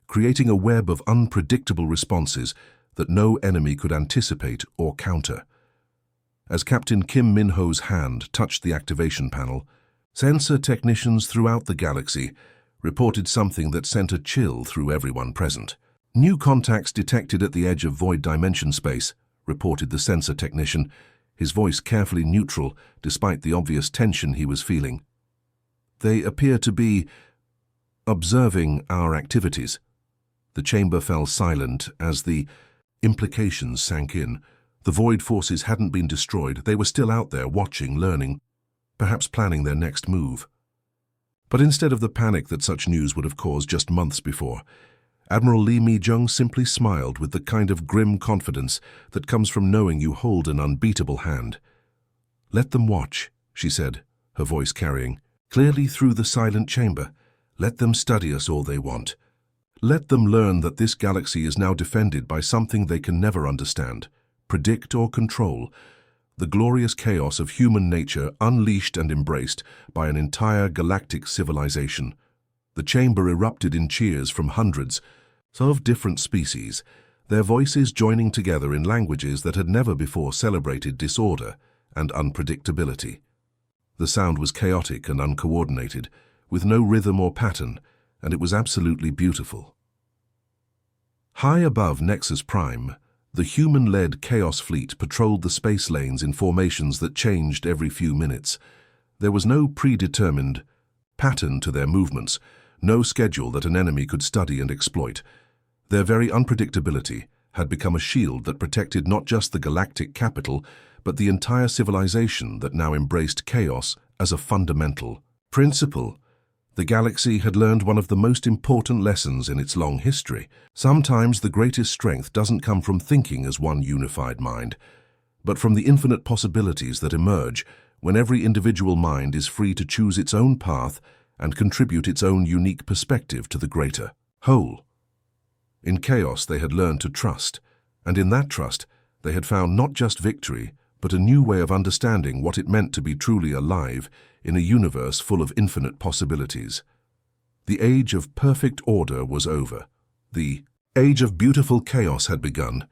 Speaker 1: creating a web of unpredictable responses that no enemy could anticipate or counter. As Captain Kim Min-ho's hand touched the activation panel, sensor technicians throughout the galaxy reported something that sent a chill through everyone present. New contacts detected at the edge of void dimension space, reported the sensor technician, his voice carefully neutral despite the obvious tension he was feeling. They appear to be observing our activities. The chamber fell silent as the implications sank in. The void forces hadn't been destroyed. They were still out there watching, learning, perhaps planning their next move. But instead of the panic that such news would have caused just months before, Admiral Lee Mi-jung simply smiled with the kind of grim confidence that comes from knowing you hold an unbeatable hand. "Let them watch," she said, her voice carrying clearly through the silent chamber. "Let them study us all they want. Let them learn that this galaxy is now defended by something they can never understand, predict or control, the glorious chaos of human nature unleashed and embraced by an entire galactic civilization." The chamber erupted in cheers from hundreds of different species, their voices joining together in languages that had never before celebrated disorder and unpredictability. The sound was chaotic and uncoordinated, with no rhythm or pattern, and it was absolutely beautiful. High above Nexus Prime, the human-led Chaos Fleet patrolled the space lanes in formations that changed every few minutes. There was no predetermined pattern to their movements, no schedule that an enemy could study and exploit. Their very unpredictability had become a shield that protected not just the galactic capital, but the entire civilization that now embraced chaos as a fundamental principle. The galaxy had learned one of the most important lessons in its long history. Sometimes the greatest strength doesn't come from thinking as one unified mind, but from the infinite possibilities that emerge when every individual mind is free to choose its own path and contribute its own unique perspective to the greater whole. In chaos, they had learned to trust, and in that trust, they had found not just victory, but a new way of understanding what it meant to be truly alive in a universe full of infinite possibilities. The age of perfect order was over. The age of beautiful chaos had begun,